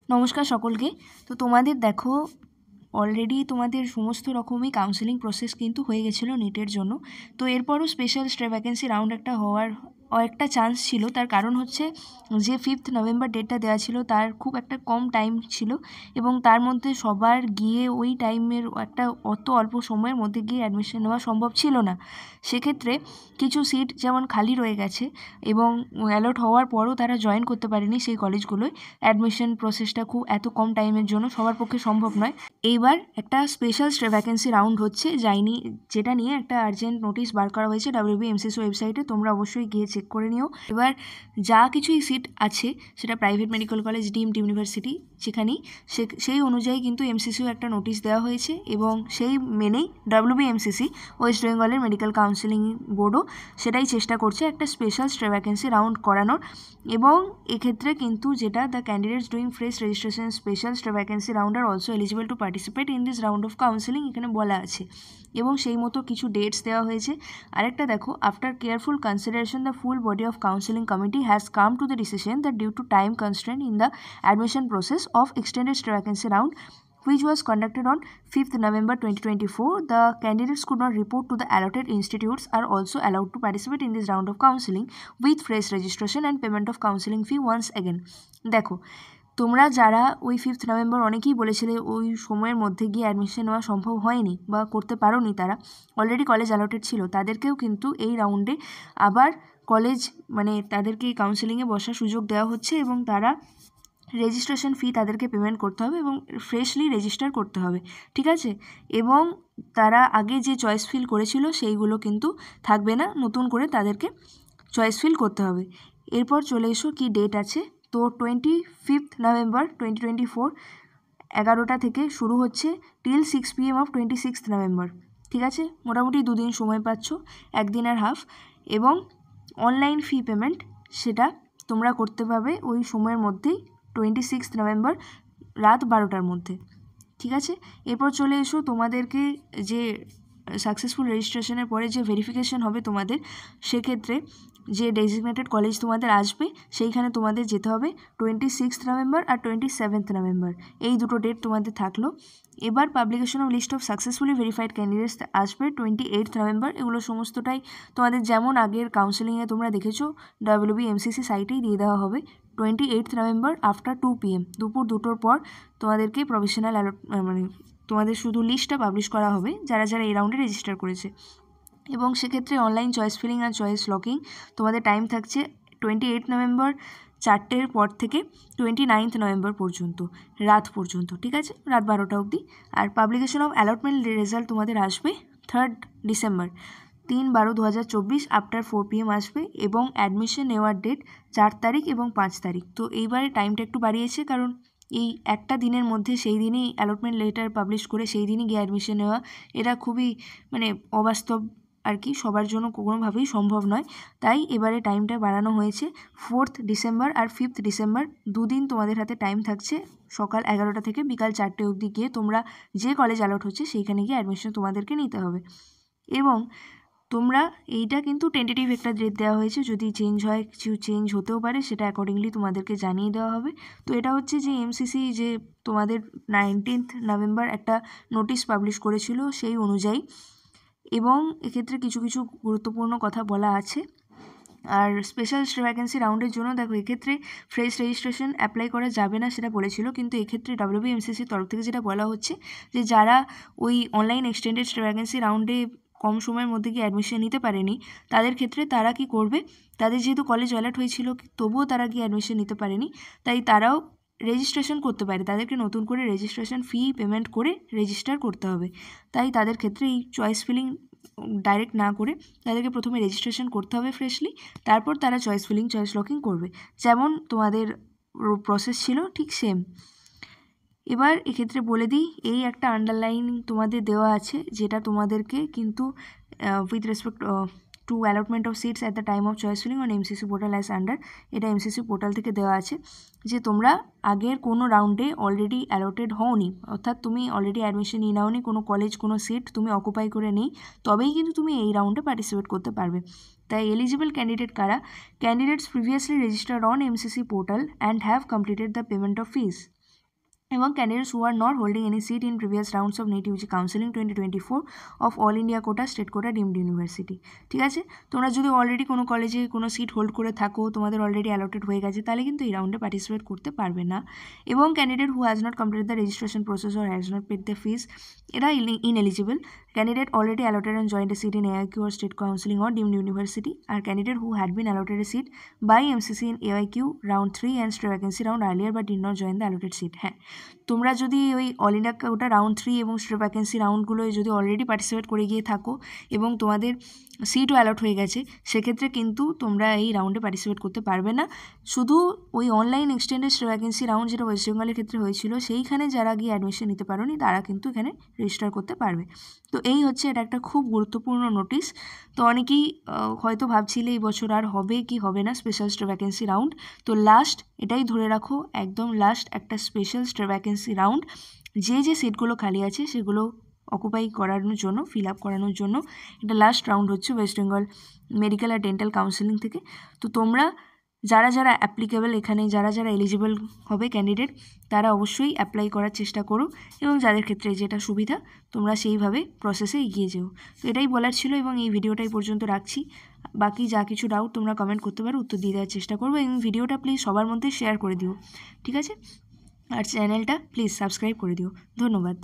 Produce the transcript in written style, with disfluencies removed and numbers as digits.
নমস্কার সকলকে। তো তোমাদের দেখো অলরেডি তোমাদের সমস্ত রকমই কাউন্সেলিং প্রসেস কিন্তু হয়ে গেছিলো নিটের জন্য। তো এরপরও স্পেশাল ভ্যাকেন্সি রাউন্ড একটা হওয়ার একটা চান্স ছিল। তার কারণ হচ্ছে যে 5th নভেম্বর ডেটটা দেওয়া ছিল তার খুব একটা কম টাইম ছিল এবং তার মধ্যে সবার গিয়ে ওই টাইমের একটা অত অল্প সময়ের মধ্যে গিয়ে অ্যাডমিশন নেওয়া সম্ভব ছিল না। সেক্ষেত্রে কিছু সিট যেমন খালি রয়ে গেছে এবং অ্যালট হওয়ার পরও তারা জয়েন করতে পারেনি সেই কলেজগুলোয়। অ্যাডমিশন প্রসেসটা খুব এত কম টাইমের জন্য সবার পক্ষে সম্ভব নয়। এইবার একটা স্পেশাল ভ্যাকেন্সি রাউন্ড হচ্ছে যেটা নিয়ে একটা আর্জেন্ট নোটিশ বার করা হয়েছে WBMCC ওয়েবসাইটে, তোমরা অবশ্যই গিয়ে চেক করে নিও। এবার যা কিছুই সিট আছে সেটা private medical college, deemed university যেখানেই, সেই অনুযায়ী কিন্তু এমসিসিও একটা নোটিশ দেওয়া হয়েছে এবং সেই মেনেই WBMCC ওয়েস্ট বেঙ্গলের মেডিকেল কাউন্সিলিং বোর্ডও সেটাই চেষ্টা করছে একটা স্পেশাল ভ্যাকেন্সি রাউন্ড করানোর। এবং এক্ষেত্রে কিন্তু যেটা the candidates doing fresh registration special vacancy round are also eligible to participate in this round of counselling এখানে বলা আছে এবং সেই মতো কিছু ডেটস দেওয়া হয়েছে। আরেকটা দেখো, after careful consideration the full body of counselling committee has come to the decision that due to time constraint in the admission process of extended vacancy round which was conducted on 5th November 2024, the candidates could not report to the allotted institutes are also allowed to participate in this round of counselling with fresh registration and payment of counselling fee once again. দেখো, তোমরা যারা ওই 5th November অনেকেই বলেছিলে ওই সময়ের মধ্যে গিয়ে অ্যাডমিশন নেওয়া সম্ভব হয়নি বা করতে পারোনি, তারা অলরেডি কলেজ অ্যালটেড ছিল, তাদেরকেও কিন্তু এই রাউন্ডে আবার কলেজ তাদেরকে কাউন্সেলিংয়ে বসার সুযোগ দেওয়া হচ্ছে এবং তারা রেজিস্ট্রেশন ফি তাদেরকে পেমেন্ট করতে হবে এবং ফ্রেশলি রেজিস্টার করতে হবে, ঠিক আছে? এবং তারা আগে যে চয়েস ফিল করেছিল সেইগুলো কিন্তু থাকবে না, নতুন করে তাদেরকে চয়েস ফিল করতে হবে। এরপর চলে এসো কি ডেট আছে। তো 25th নভেম্বর 2024 11টা থেকে শুরু হচ্ছে till 6 PM of 26th November, ঠিক আছে? মোটামুটি 2 দিন সময় পাচ্ছ, 1 দিন আর হাফ। এবং অনলাইন ফি পেমেন্ট সেটা তোমরা করতে পারবে ওই সময়ের মধ্যেই 26th নভেম্বর রাত 12টার মধ্যে, ঠিক আছে? এরপর চলে এসো তোমাদেরকে যে সাকসেসফুল রেজিস্ট্রেশনের পরে যে ভেরিফিকেশন হবে তোমাদের, সেক্ষেত্রে যে ডেজিগনেটেড কলেজ তোমাদের আসবে সেইখানে তোমাদের যেতে হবে 26th নভেম্বর আর 27th নভেম্বর, এই দুটো ডেট তোমাদের থাকলো। এবার publication of list of successfully verified candidates আসবে 28th নভেম্বর। এগুলো সমস্তটাই তোমাদের যেমন আগের কাউন্সেলিংয়ে তোমরা দেখেছো WBMCC সাইটেই দিয়ে দেওয়া হবে। 28th নভেম্বর আফটার 2 PM, দুপুর 2টোর পর তোমাদেরকে প্রফেশনাল তোমাদের শুধু লিস্টটা পাবলিশ করা হবে যারা যারা এই রাউন্ডে রেজিস্টার করেছে। এবং সেক্ষেত্রে অনলাইন চয়েস ফিলিং আর চয়েস লকিং তোমাদের টাইম থাকছে 28 নভেম্বর 4টের পর থেকে 29th নভেম্বর পর্যন্ত, রাত পর্যন্ত, ঠিক আছে? রাত 12টা অবধি। আর পাবলিকেশন অফ অ্যালটমেন্ট রেজাল্ট তোমাদের আসবে 3rd ডিসেম্বর, 3/12/2024 আফটার 4 PM আসবে এবং অ্যাডমিশন নেওয়ার ডেট 4 তারিখ এবং 5 তারিখ। তো এইবারে টাইমটা একটু বাড়িয়েছে কারণ এই একটা দিনের মধ্যে সেই দিনই অ্যালটমেন্ট লেটার পাবলিশ করে সেই দিনই গিয়ে অ্যাডমিশন নেওয়া, এটা খুবই অবাস্তব আর কি, সবার জন্য কোনোভাবেই সম্ভব নয়। তাই এবারে টাইমটা বাড়ানো হয়েছে 4th ডিসেম্বর আর 5th ডিসেম্বর, 2 দিন তোমাদের হাতে টাইম থাকছে। সকাল 11টা থেকে বিকাল 4টে অবধি গিয়ে তোমরা যে কলেজ অ্যালট হচ্ছে সেইখানে গিয়ে অ্যাডমিশন তোমাদেরকে নিতে হবে। এবং তোমরা এইটা কিন্তু টেন্টেটিভ একটা ডেট দেওয়া হয়েছে, যদি চেঞ্জ হয়, কিছু চেঞ্জ হতেও পারে, সেটা অ্যাকর্ডিংলি তোমাদেরকে জানিয়ে দেওয়া হবে। তো এটা হচ্ছে যে এমসিসি যে তোমাদের 19th নভেম্বর একটা নোটিশ পাবলিশ করেছিল সেই অনুযায়ী। এবং এক্ষেত্রে কিছু কিছু গুরুত্বপূর্ণ কথা বলা আছে। আর স্পেশাল ভ্যাকেন্সি রাউন্ডের জন্য দেখো, এক্ষেত্রে ফ্রেশ রেজিস্ট্রেশন অ্যাপ্লাই করা যাবে না সেটা বলেছিল, কিন্তু এক্ষেত্রে WBMCCর তরফ থেকে যেটা বলা হচ্ছে যে যারা ওই অনলাইন এক্সটেন্ডেড ভ্যাকেন্সি রাউন্ডে কম সময়ের মধ্যে গিয়ে অ্যাডমিশন নিতে পারেনি, তাদের ক্ষেত্রে তারা কি করবে, তাদের যেহেতু কলেজ অ্যালার্ট হয়েছিল তবুও তারা গিয়ে অ্যাডমিশন নিতে পারেনি, তাই তারাও রেজিস্ট্রেশন করতে পারে, তাদেরকে নতুন করে রেজিস্ট্রেশন ফি পেমেন্ট করে রেজিস্টার করতে হবে। তাই তাদের ক্ষেত্রে এই চয়েস ফিলিং ডাইরেক্ট না করে তাদেরকে প্রথমে রেজিস্ট্রেশন করতে হবে ফ্রেশলি, তারপর তারা চয়েস ফিলিং চয়েস লকিং করবে, যেমন তোমাদের প্রসেস ছিল ঠিক সেম। এবার এক্ষেত্রে বলে দিই, এই একটা আন্ডারলাইন তোমাদের দেওয়া আছে যেটা তোমাদেরকে কিন্তু with respect to allotment of seats at the time of choice filling on MCC portal as under, এটা এমসিসি পোর্টাল থেকে দেওয়া আছে যে তোমরা আগের কোনো রাউন্ডে অলরেডি অ্যালটেড হওনি, অর্থাৎ তুমি অলরেডি অ্যাডমিশন নিয়ে নাওনি, কোনো কলেজ কোনো সিট তুমি অকুপাই করে নেই, তবেই কিন্তু তুমি এই রাউন্ডে পার্টিসিপেট করতে পারবে। তাই এলিজিবল ক্যান্ডিডেট কারা? Candidates previously registered on MCC portal and have completed the payment of fees. এবং candidates who are not holding any seat in previous rounds of NEET UG counselling 2024 of all India quota state quota deemed university. ঠিক আছে, তোমরা যদি already কোনো কলেজে কোনো seat hold করে থাকো, তোমাদের অলরেডি অ্যালটেড হয়ে গেছে, তাহলে কিন্তু এই রাউন্ডে পার্টিসিপেট করতে পারবে না। এবং candidate who has not complete the registration process or has not paid the fees, এরা ineligible. Candidate already allotted and joined a seat in AIQ or state counselling or deemed university, আর candidate who had been allotted a seat by MCC in AIQ round 3 and stray vacancy round earlier but did not join the allotted seat। হ্যাঁ, তোমরা যদি ওই all India কোটা round 3 এবং স্ট্রে vacancy রাউন্ডগুলোয় যদি already participate করে গিয়ে থাকো এবং তোমাদের সিটও অ্যালট হয়ে গেছে, সেক্ষেত্রে কিন্তু তোমরা এই রাউন্ডে পার্টিসিপেট করতে পারবে না। শুধু ওই অনলাইন এক্সটেন্ডেড স্ট্রে ভ্যাকেন্সি রাউন্ড যেটা ওয়েস্ট বেঙ্গলের ক্ষেত্রে হয়েছিল, সেইখানে যারা গিয়ে অ্যাডমিশন নিতে পারোনি তারা কিন্তু এখানে রেজিস্টার করতে পারবে। তো এই হচ্ছে এটা একটা খুব গুরুত্বপূর্ণ নোটিশ। তো অনেকেই হয়তো ভাবছিলে এই বছর আর হবে কি হবে না স্পেশাল স্ট্রে ভ্যাকেন্সি রাউন্ড। তো লাস্ট এটাই ধরে রাখো, একদম লাস্ট একটা স্পেশাল স্ট্রে ভ্যাকেন্সি রাউন্ড, যে সিটগুলো খালি আছে সেগুলো অকুপাই করানোর জন্য, ফিল আপ করানোর জন্য এটা লাস্ট রাউন্ড হচ্ছে ওয়েস্ট বেঙ্গল মেডিকেল আর ডেন্টাল কাউন্সিলিং থেকে। তো তোমরা যারা যারা অ্যাপ্লিকেবল, এখানে যারা যারা এলিজিবল হবে ক্যান্ডিডেট, তারা অবশ্যই অ্যাপ্লাই করার চেষ্টা করো, এবং যাদের ক্ষেত্রে যেটা সুবিধা তোমরা সেইভাবে প্রসেসে এগিয়ে যেও। তো এটাই বলার ছিল, এবং এই ভিডিওটাই পর্যন্ত রাখছি। বাকি যা কিছু ডাউট তোমরা কমেন্ট করতে পারো, উত্তর দিয়ে দেওয়ার চেষ্টা করবো, এবং ভিডিওটা প্লিজ সবার মধ্যে শেয়ার করে দিও। ঠিক আছে, আর চ্যানেলটা প্লিজ সাবস্ক্রাইব করে দিও। ধন্যবাদ।